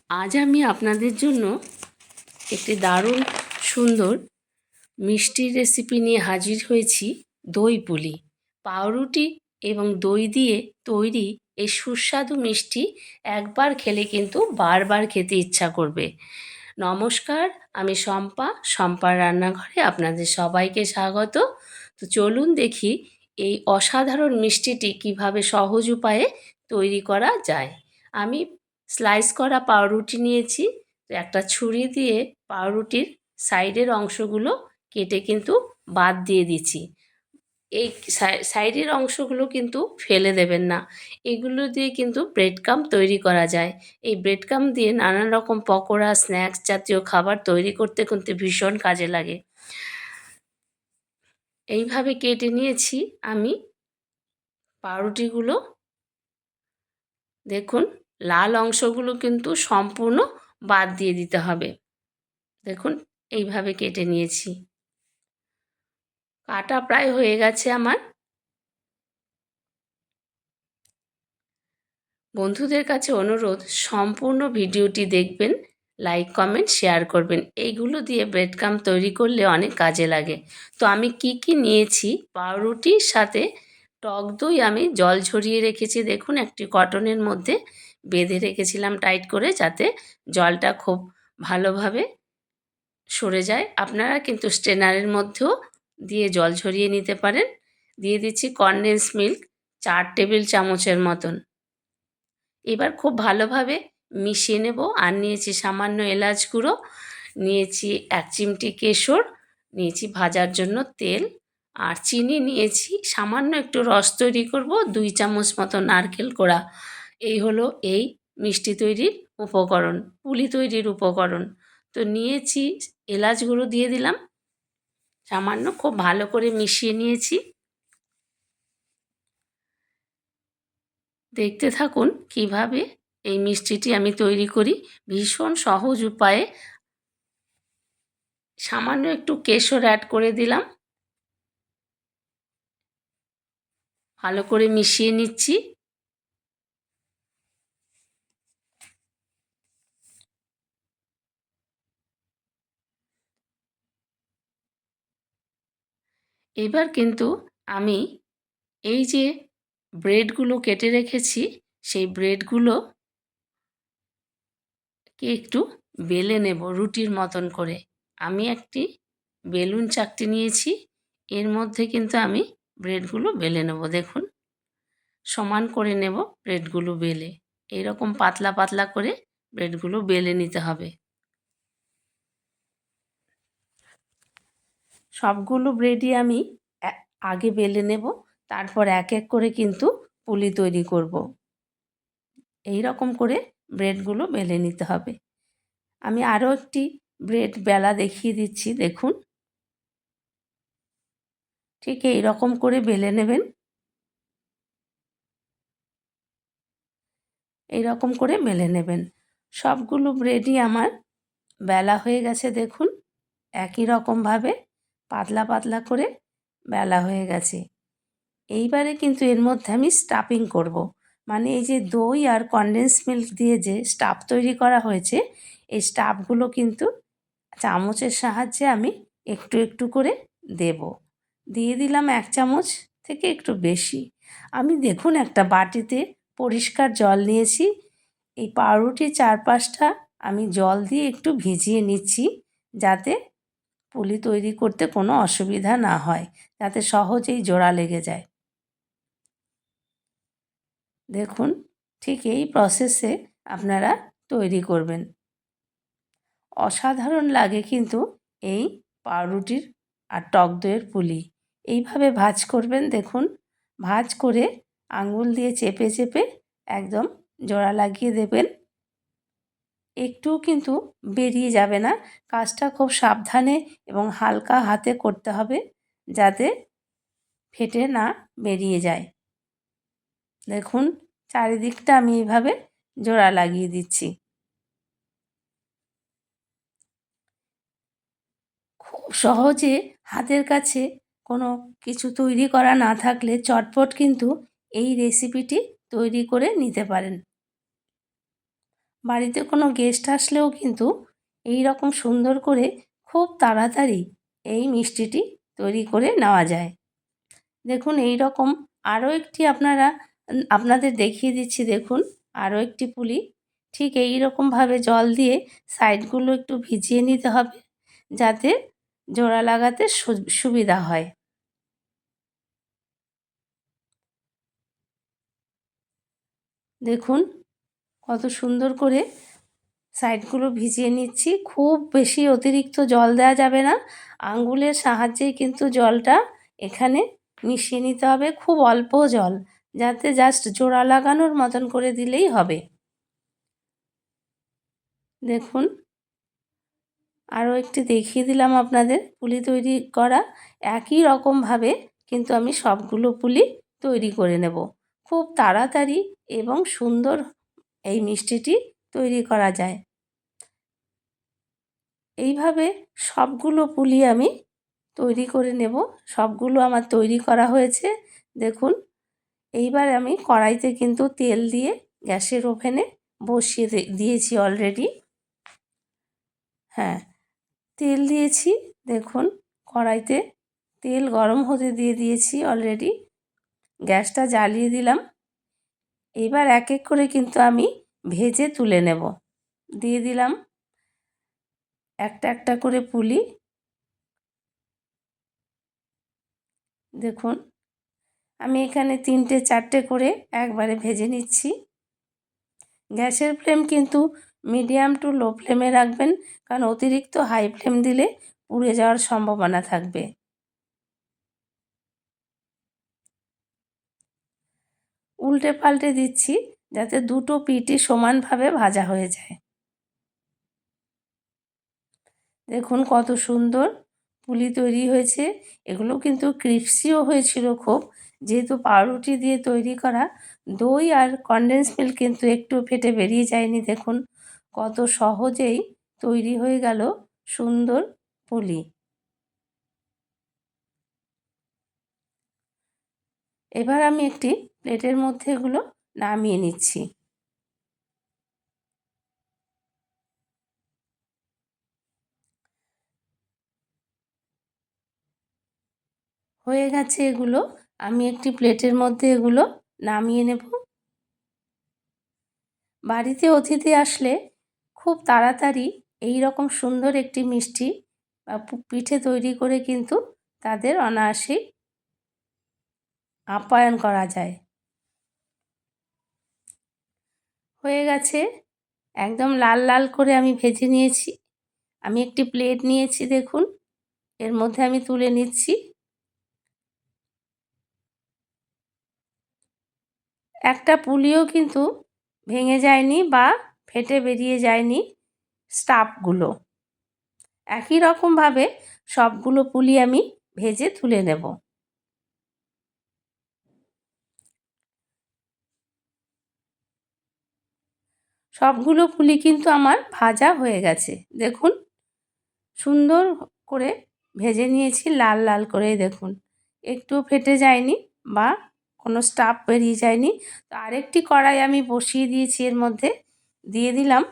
আজ আমি আপনাদের জন্য একটি দারুণ সুন্দর মিষ্টির রেসিপি নিয়ে হাজির হয়েছি। দই পুলি, পাউরুটি এবং দই দিয়ে তৈরি এই সুস্বাদু মিষ্টি একবার খেলে কিন্তু বারবার খেতে ইচ্ছা করবে। নমস্কার, আমি শম্পার রান্নাঘরে আপনাদের সবাইকে স্বাগত। তো চলুন দেখি এই অসাধারণ মিষ্টিটি কিভাবে সহজ উপায়ে তৈরি করা যায়। আমি স্লাইস করা পাউরুটি নিয়েছি। একটা ছুরি দিয়ে পাউরুটির সাইডের অংশগুলো কেটে কিন্তু বাদ দিয়ে দিচ্ছি। এই সাইডের অংশগুলো কিন্তু ফেলে দেবেন না। এগুলো দিয়ে কিন্তু ব্রেড ক্রাম্ব তৈরি করা যায়। এই ব্রেড ক্রাম্ব দিয়ে নানান রকম পকোড়া, স্ন্যাক্স জাতীয় খাবার তৈরি করতে কিন্তু ভীষণ কাজে লাগে। এইভাবে কেটে নিয়েছি আমি পাউরুটিগুলো। দেখুন, লাল অংশগুলো কিন্তু সম্পূর্ণ বাদ দিয়ে দিতে হবে। দেখুন, এইভাবে কেটে নিয়েছি। কাটা প্রায় হয়ে গেছে আমার। বন্ধুদের কাছে অনুরোধ, সম্পূর্ণ ভিডিওটি দেখবেন, লাইক কমেন্ট শেয়ার করবেন। এইগুলো দিয়ে ব্রেড ক্রাম্ব তৈরি করলে অনেক কাজে লাগে। তো আমি কি নিয়েছি, পাউরুটির সাথে টক দই আমি জল ঝরিয়ে রেখেছি। দেখুন, একটি কটনের মধ্যে বেঁধে রেখেছিলাম টাইট করে, যাতে জলটা খুব ভালোভাবে সরে যায়। আপনারা কিন্তু স্ট্রেনারের মধ্যেও দিয়ে জল ঝরিয়ে নিতে পারেন। দিয়ে দিচ্ছি কনডেন্স মিল্ক 4 টেবিল চামচের মতন। এবার খুব ভালোভাবে মিশিয়ে নেব। আর নিয়েছি সামান্য এলাচ গুঁড়ো, নিয়েছি 1 চিমটি কেশর, নিয়েছি ভাজার জন্য তেল, আর চিনি নিয়েছি। সামান্য একটু রস তৈরি করব, 2 চামচ মতো নারকেল কোড়া। এই হলো এই মিষ্টি তৈরির উপকরণ, পুলি তৈরির উপকরণ। তো নিয়েছি এলাচ গুঁড়ো, দিয়ে দিলাম সামান্য। খুব ভালো করে মিশিয়ে নিয়েছি। দেখতে থাকুন কিভাবে এই মিষ্টিটি আমি তৈরি করি ভীষণ সহজ উপায়ে। সামান্য একটু কেশর অ্যাড করে দিলাম, ভালো করে মিশিয়ে নিচ্ছি। এবার কিন্তু আমি এই যে ব্রেডগুলো কেটে রেখেছি, সেই ব্রেডগুলোকে একটু বেলে নেব রুটির মতন করে। আমি একটি বেলুন চাকতি নিয়েছি, এর মধ্যে কিন্তু আমি ব্রেডগুলো বেলে নেব। দেখুন, সমান করে নেব ব্রেডগুলো বেলে। এইরকম পাতলা পাতলা করে ব্রেডগুলো বেলে নিতে হবে। সবগুলো ব্রেডই আমি আগে বেলে নেব, তারপর এক এক করে কিন্তু পুলি তৈরি করব। এই রকম করে ব্রেডগুলো বেলে নিতে হবে। আমি আরও একটি ব্রেড বেলা দেখিয়ে দিচ্ছি। দেখুন, ঠিক এই রকম করে বেলে নেবেন। এই রকম করে বেলে নেবেন। সবগুলো ব্রেডই আমার বেলা হয়ে গেছে। দেখুন, একই রকমভাবে পাতলা পাতলা করে বেলা হয়ে গেছে। এইবারে কিন্তু এর মধ্যে আমি স্টাফিং করব। মানে এই যে দই আর কনডেন্স মিল্ক দিয়ে যে স্টাফ তৈরি করা হয়েছে, এই স্টাফগুলো কিন্তু চামচের সাহায্যে আমি একটু একটু করে দেব। দিয়ে দিলাম 1 চামচ থেকে একটু বেশি। আমি দেখুন একটা বাটিতে পরিষ্কার জল নিয়েছি। এই পাউরুটির চারপাশটা আমি জল দিয়ে একটু ভিজিয়ে নিচ্ছি, যাতে পুলি তৈরি করতে কোনো অসুবিধা না হয়, যাতে সহজেই জোড়া লেগে যায়। দেখুন, ঠিক এই প্রসেসে আপনারা তৈরি করবেন। অসাধারণ লাগে কিন্তু এই পাউরুটির আর টক দইয়ের পুলি। এইভাবে ভাঁজ করবেন। দেখুন, ভাঁজ করে আঙুল দিয়ে চেপে চেপে একদম জোড়া লাগিয়ে দেবেন। একটুও কিন্তু বেরিয়ে যাবে না। কাজটা খুব সাবধানে এবং হালকা হাতে করতে হবে, যাতে ফেটে না বেরিয়ে যায়। দেখুন, চারিদিকটা আমি এইভাবে জোড়া লাগিয়ে দিচ্ছি। খুব সহজে হাতের কাছে কোনো কিছু তৈরি করা না থাকলে চটপট কিন্তু এই রেসিপিটি তৈরি করে নিতে পারেন। বাড়িতে কোনো গেস্ট আসলেও কিন্তু এই রকম সুন্দর করে খুব তাড়াতাড়ি এই মিষ্টিটি তৈরি করে নেওয়া যায়। দেখুন এই রকম আরও একটি আপনাদের দেখিয়ে দিচ্ছি। দেখুন আরও একটি পুলি ঠিক এই রকমভাবে জল দিয়ে সাইডগুলো একটু ভিজিয়ে নিতে হবে, যাতে জোড়া লাগাতে সুবিধা হয়। দেখুন কত সুন্দর করে সাইডগুলো ভিজিয়ে নিচ্ছি। খুব বেশি অতিরিক্ত জল দেওয়া যাবে না, আঙ্গুলের সাহায্যেই কিন্তু জলটা এখানে মিশিয়ে নিতে হবে, খুব অল্প জল, যাতে জাস্ট জোড়া লাগানোর মতন করে দিলেই হবে। দেখুন আরও একটি দেখিয়ে দিলাম আপনাদের পুলি তৈরি করা। একই রকমভাবে কিন্তু আমি সবগুলো পুলি তৈরি করে নেব। খুব তাড়াতাড়ি এবং সুন্দর এই মিষ্টিটি তৈরি করা যায়। এইভাবে সবগুলো পুলি আমি তৈরি করে নেব। সবগুলো আমার তৈরি করা হয়েছে। দেখুন এইবার আমি কড়াইতে কিন্তু তেল দিয়ে গ্যাসের ওভেনে বসিয়ে দিয়েছি অলরেডি। হ্যাঁ, তেল দিয়েছি। দেখুন কড়াইতে তেল গরম হতে দিয়ে দিয়েছি অলরেডি। গ্যাসটা জ্বালিয়ে দিলাম। এবার এক এক করে কিন্তু আমি ভেজে তুলে নেব। দিয়ে দিলাম একটা একটা করে পুলি। দেখুন আমি এখানে 3টে 4টে করে একবারে ভেজে নিচ্ছি। গ্যাসের ফ্লেম কিন্তু মিডিয়াম টু লো ফ্লেমে রাখবেন, কারণ অতিরিক্ত হাই ফ্লেম দিলে পুড়ে যাওয়ার সম্ভাবনা থাকবে। উল্টে পাল্টে দিচ্ছি যাতে দুটো পিঠই সমানভাবে ভাজা হয়ে যায়। দেখুন কত সুন্দর পুলি তৈরি হয়েছে। এগুলো কিন্তু ক্রিস্পিও হয়েছিল খুব, যেহেতু পাউরুটি দিয়ে তৈরি করা। দই আর কনডেন্স মিল্ক কিন্তু একটু ফেটে বেরিয়ে যায়নি। দেখুন কত সহজেই তৈরি হয়ে গেল সুন্দর পুলি। এবার আমি একটি প্লেটের মধ্যে এগুলো নামিয়ে নিচ্ছি। হয়ে গেছে এগুলো, আমি একটি প্লেটের মধ্যে এগুলো নামিয়ে নেব। বাড়িতে অতিথি আসলে খুব তাড়াতাড়ি এই রকম সুন্দর একটি মিষ্টি বা পিঠে তৈরি করে কিন্তু তাদের অনায়াসেই আপ্যায়ন করা যায়। হয়ে গেছে, একদম লাল লাল করে আমি ভেজে নিয়েছি। আমি একটি প্লেট নিয়েছি, দেখুন এর মধ্যে আমি তুলে নিচ্ছি। একটা পুলিও কিন্তু ভেঙে যায়নি বা ফেটে বেরিয়ে যায়নি স্টাফগুলো। একই রকমভাবে সবগুলো পুলি আমি ভেজে তুলে নেব। সবগুলো পুলি কিন্তু আমার ভাজা হয়ে গেছে। দেখুন সুন্দর করে ভেজে নিয়েছি লাল লাল করে। দেখুন একটুও ফেটে যায়নি বা কোনো স্টাফ বেরিয়ে যায়নি। তো আরেকটি কড়াই আমি বসিয়ে দিয়েছি, এর মধ্যে দিয়ে দিলাম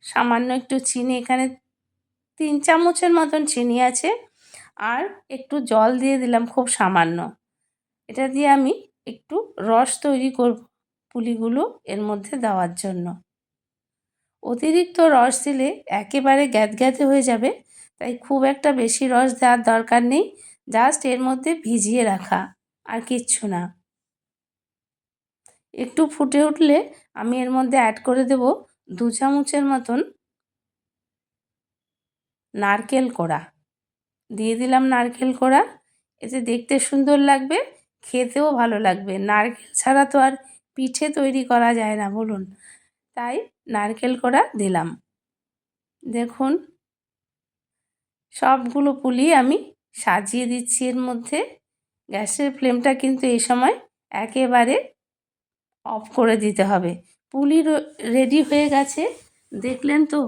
সামান্য একটু চিনি। এখানে 3 চামচের মতন চিনি আছে, আর একটু জল দিয়ে দিলাম খুব সামান্য। এটা দিয়ে আমি একটু রস তৈরি করব পুলিগুলো এর মধ্যে দেওয়ার জন্য। অতিরিক্ত রস দিলে একেবারে গ্যাদগ্যাদে হয়ে যাবে, তাই খুব একটা বেশি রস দেওয়ার দরকার নেই। জাস্ট এর মধ্যে ভিজিয়ে রাখা, আর কিচ্ছু না। একটু ফুটে উঠলে আমি এর মধ্যে অ্যাড করে দেব 2 চামচের মতন নারকেল কোড়া। দিয়ে দিলাম নারকেল কোড়া। এতে দেখতে সুন্দর লাগবে, খেতেও ভালো লাগবে। নারকেল ছাড়া তো আর পিঠে তৈরি করা যায় না বলুন, তাই নারকেল কোড়া দিলাম। দেখুন সবগুলো পুলি আমি সাজিয়ে দিচ্ছি এর মধ্যে। গ্যাসের ফ্লেমটা কিন্তু এই সময় একেবারে অফ করে দিতে হবে। পুলি রেডি হয়ে গেছে, দেখলেন তো?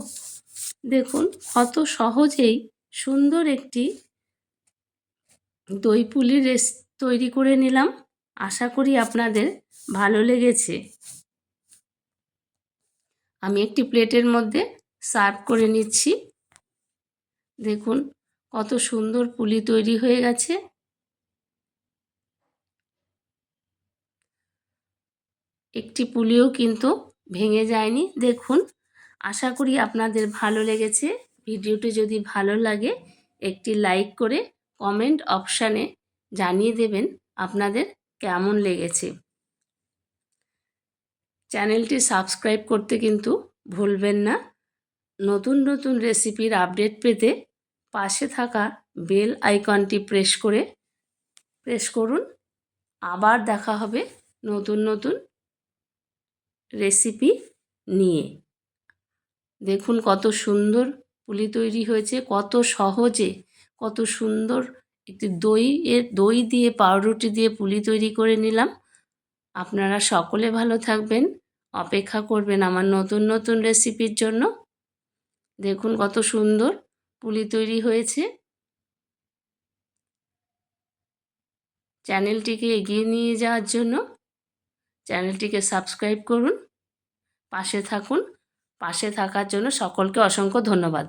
দেখুন কত সহজেই সুন্দর একটি দই পুলি তৈরি করে নিলাম। আশা করি আপনাদের ভালো লেগেছে। আমি একটি প্লেটের মধ্যে সার্ভ করে নিচ্ছি। দেখুন কত সুন্দর পুলি তৈরি হয়ে গেছে। একটি পুলিও কিন্তু ভেঙে যায়নি। দেখুন, আশা করি আপনাদের ভালো লেগেছে। ভিডিওটি যদি ভালো লাগে একটি লাইক করে কমেন্ট অপশানে জানিয়ে দেবেন আপনাদের কেমন লেগেছে। চ্যানেলটি সাবস্ক্রাইব করতে কিন্তু ভুলবেন না। নতুন নতুন রেসিপির আপডেট পেতে পাশে থাকা বেল আইকনটি প্রেস করুন। আবার দেখা হবে নতুন নতুন রেসিপি নিয়ে। দেখুন কত সুন্দর পুলি তৈরি হয়েছে, কত সহজে, কত সুন্দর একটি দই দিয়ে পাউরুটি দিয়ে পুলি তৈরি করে নিলাম। আপনারা সকলে ভালো থাকবেন, অপেক্ষা করবেন আমার নতুন নতুন রেসিপির জন্য। দেখুন কত সুন্দর পুলি তৈরি হয়েছে। চ্যানেলটিকে এগিয়ে নিয়ে যাওয়ার জন্য চ্যানেলটিকে সাবস্ক্রাইব করুন, পাশে থাকুন। পাশে থাকার জন্য সকলকে অসংখ্য ধন্যবাদ।